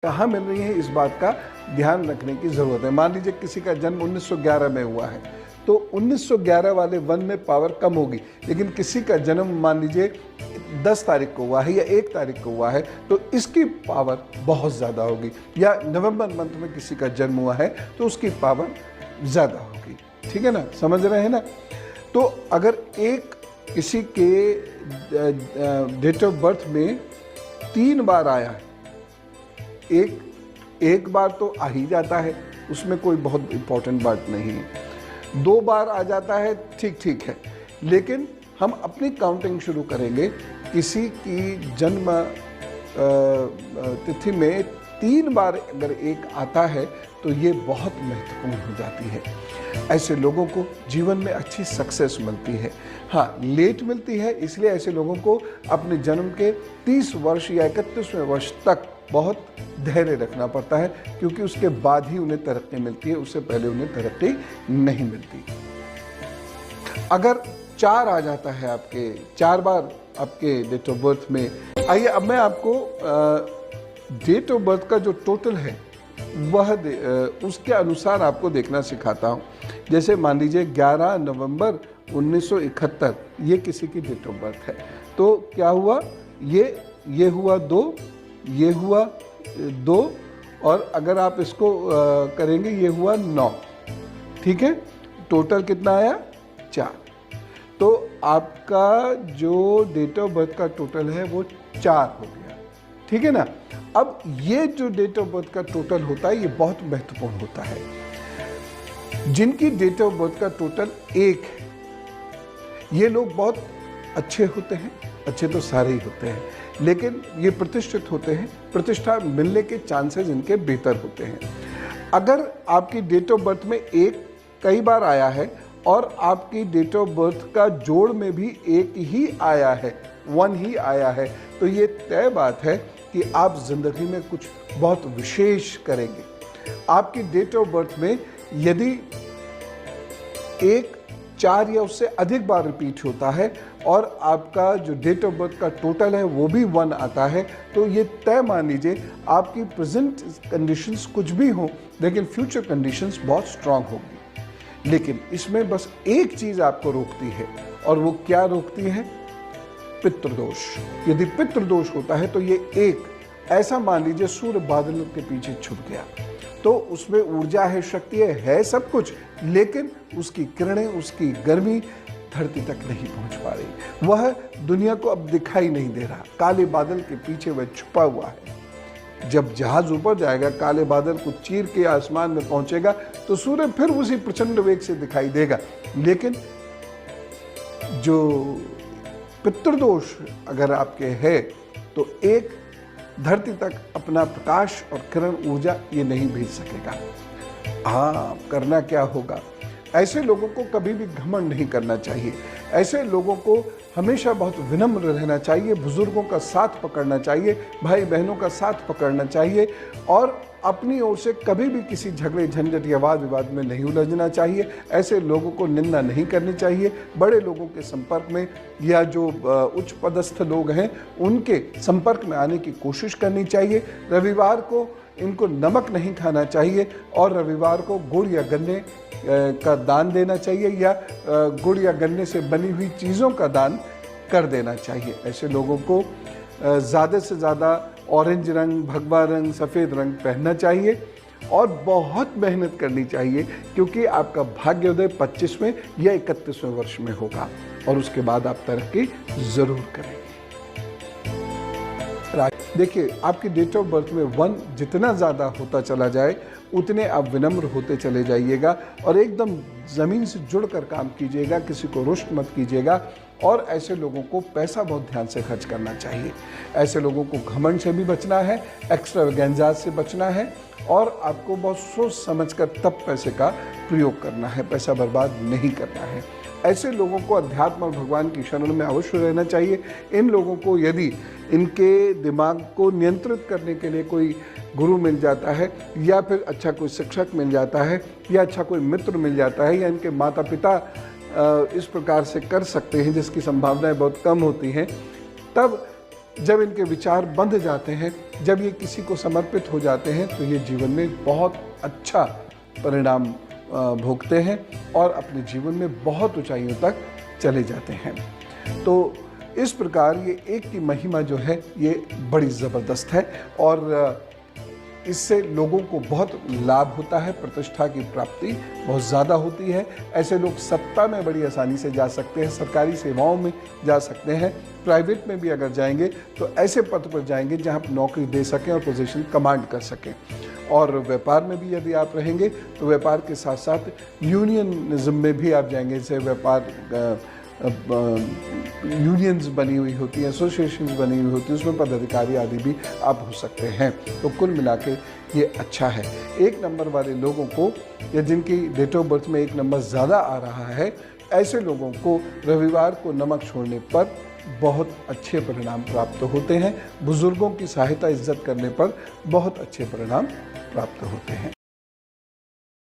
कहाँ मिल रही है, इस बात का ध्यान रखने की ज़रूरत है। मान लीजिए किसी का जन्म 1911 में हुआ है, तो 1911 वाले वन में पावर कम होगी, लेकिन किसी का जन्म मान लीजिए 10 तारीख को हुआ है या 1 तारीख को हुआ है, तो इसकी पावर बहुत ज़्यादा होगी। या नवंबर मंथ में किसी का जन्म हुआ है तो उसकी पावर ज़्यादा होगी। ठीक है ना, समझ रहे हैं ना। तो अगर एक किसी के डेट ऑफ बर्थ में 3 बार आया है, एक बार तो आ ही जाता है, उसमें कोई बहुत इम्पोर्टेंट बात नहीं है। 2 बार आ जाता है, ठीक है, लेकिन हम अपनी काउंटिंग शुरू करेंगे। किसी की जन्म तिथि में 3 बार अगर एक आता है तो ये बहुत महत्वपूर्ण हो जाती है। ऐसे लोगों को जीवन में अच्छी सक्सेस मिलती है। हाँ, लेट मिलती है, इसलिए ऐसे लोगों को अपने जन्म के 30 वर्ष या 31वें वर्ष तक बहुत धैर्य रखना पड़ता है, क्योंकि उसके बाद ही उन्हें तरक्की मिलती है, उससे पहले उन्हें तरक्की नहीं मिलती। अगर 4 आ जाता है, आपके 4 बार आपके डेट ऑफ बर्थ में, आइए अब मैं आपको डेट ऑफ बर्थ का जो टोटल है वह उसके अनुसार आपको देखना सिखाता हूँ। जैसे मान लीजिए 11 नवंबर 1971 ये किसी की डेट ऑफ बर्थ है, तो क्या हुआ, ये हुआ 2, ये हुआ 2, और अगर आप इसको करेंगे ये हुआ 9। ठीक है, टोटल कितना आया, 4। तो आपका जो डेट ऑफ बर्थ का टोटल है वो 4 हो गया। ठीक है ना। अब ये जो डेट ऑफ बर्थ का टोटल होता है ये बहुत महत्वपूर्ण होता है। जिनकी डेट ऑफ बर्थ का टोटल 1 है, ये लोग बहुत अच्छे होते हैं, अच्छे तो सारे ही होते हैं, लेकिन ये प्रतिष्ठित होते हैं, प्रतिष्ठा मिलने के चांसेस इनके बेहतर होते हैं। अगर आपकी डेट ऑफ बर्थ में 1 कई बार आया है और आपकी डेट ऑफ बर्थ का जोड़ में भी 1 ही आया है, 1 ही आया है, तो ये तय बात है कि आप जिंदगी में कुछ बहुत विशेष करेंगे। आपकी डेट ऑफ बर्थ में यदि 1, 4 या उससे अधिक बार रिपीट होता है और आपका जो डेट ऑफ बर्थ का टोटल है वो भी 1 आता है, तो ये तय मान लीजिए आपकी प्रेजेंट कंडीशंस कुछ भी हों, लेकिन फ्यूचर कंडीशंस बहुत स्ट्रांग होगी। लेकिन इसमें बस एक चीज़ आपको रोकती है, और वो क्या रोकती है, पितृदोष। यदि पितृदोष होता है तो ये एक ऐसा मान लीजिए सूर्य बादल के पीछे छुप गया, तो उसमें ऊर्जा है, शक्ति है सब कुछ, लेकिन उसकी किरणें, उसकी गर्मी धरती तक नहीं पहुंच पा रही, वह दुनिया को अब दिखाई नहीं दे रहा, काले बादल के पीछे वह छुपा हुआ है। जब जहाज ऊपर जाएगा, काले बादल को चीर के आसमान में पहुंचेगा, तो सूर्य फिर उसी प्रचंड वेग से दिखाई देगा। लेकिन जो पितृदोष अगर आपके है, तो एक धरती तक अपना प्रकाश और किरण ऊर्जा ये नहीं भेज सकेगा। हाँ, करना क्या होगा, ऐसे लोगों को कभी भी घमंड नहीं करना चाहिए। ऐसे लोगों को हमेशा बहुत विनम्र रहना चाहिए, बुजुर्गों का साथ पकड़ना चाहिए, भाई बहनों का साथ पकड़ना चाहिए, और अपनी ओर से कभी भी किसी झगड़े झंझट या वाद विवाद में नहीं उलझना चाहिए। ऐसे लोगों को निंदा नहीं करनी चाहिए। बड़े लोगों के संपर्क में या जो उच्च पदस्थ लोग हैं उनके संपर्क में आने की कोशिश करनी चाहिए। रविवार को इनको नमक नहीं खाना चाहिए, और रविवार को गुड़ या गन्ने का दान देना चाहिए, या गुड़ या गन्ने से बनी हुई चीज़ों का दान कर देना चाहिए। ऐसे लोगों को ज़्यादा से ज़्यादा ऑरेंज रंग, भगवा रंग, सफ़ेद रंग पहनना चाहिए, और बहुत मेहनत करनी चाहिए, क्योंकि आपका भाग्योदय 25वें या 31वें वर्ष में होगा, और उसके बाद आप तरक्की ज़रूर करेंगे। देखिए, आपकी डेट ऑफ बर्थ में 1 जितना ज़्यादा होता चला जाए, उतने आप विनम्र होते चले जाइएगा, और एकदम ज़मीन से जुड़कर काम कीजिएगा, किसी को रुष्ट मत कीजिएगा। और ऐसे लोगों को पैसा बहुत ध्यान से खर्च करना चाहिए। ऐसे लोगों को घमंड से भी बचना है, एक्स्ट्रावेगेंजा से बचना है, और आपको बहुत सोच समझकर तब पैसे का प्रयोग करना है, पैसा बर्बाद नहीं करना है। ऐसे लोगों को अध्यात्म और भगवान की शरण में अवश्य रहना चाहिए। इन लोगों को यदि इनके दिमाग को नियंत्रित करने के लिए कोई गुरु मिल जाता है, या फिर अच्छा कोई शिक्षक मिल जाता है, या अच्छा कोई मित्र मिल जाता है, या इनके माता पिता इस प्रकार से कर सकते हैं जिसकी संभावनाएं बहुत कम होती हैं, तब जब इनके विचार बंध जाते हैं, जब ये किसी को समर्पित हो जाते हैं, तो ये जीवन में बहुत अच्छा परिणाम भोगते हैं और अपने जीवन में बहुत ऊंचाइयों तक चले जाते हैं। तो इस प्रकार ये एक की महिमा जो है ये बड़ी ज़बरदस्त है और इससे लोगों को बहुत लाभ होता है, प्रतिष्ठा की प्राप्ति बहुत ज़्यादा होती है। ऐसे लोग सत्ता में बड़ी आसानी से जा सकते हैं, सरकारी सेवाओं में जा सकते हैं, प्राइवेट में भी अगर जाएंगे तो ऐसे पद पर जाएंगे जहां आप नौकरी दे सकें और पोजीशन कमांड कर सकें। और व्यापार में भी यदि आप रहेंगे तो व्यापार के साथ साथ यूनियनिज्म में भी आप जाएंगे, जैसे व्यापार यूनियंस बनी हुई होती हैं, एसोसिएशंस बनी हुई होती हैं, उसमें पदाधिकारी आदि भी आप हो सकते हैं। तो कुल मिला के ये अच्छा है। 1 नंबर वाले लोगों को या जिनकी डेट ऑफ बर्थ में 1 नंबर ज़्यादा आ रहा है, ऐसे लोगों को रविवार को नमक छोड़ने पर बहुत अच्छे परिणाम प्राप्त होते हैं। बुजुर्गों की सहायता इज्जत करने पर बहुत अच्छे परिणाम प्राप्त होते हैं।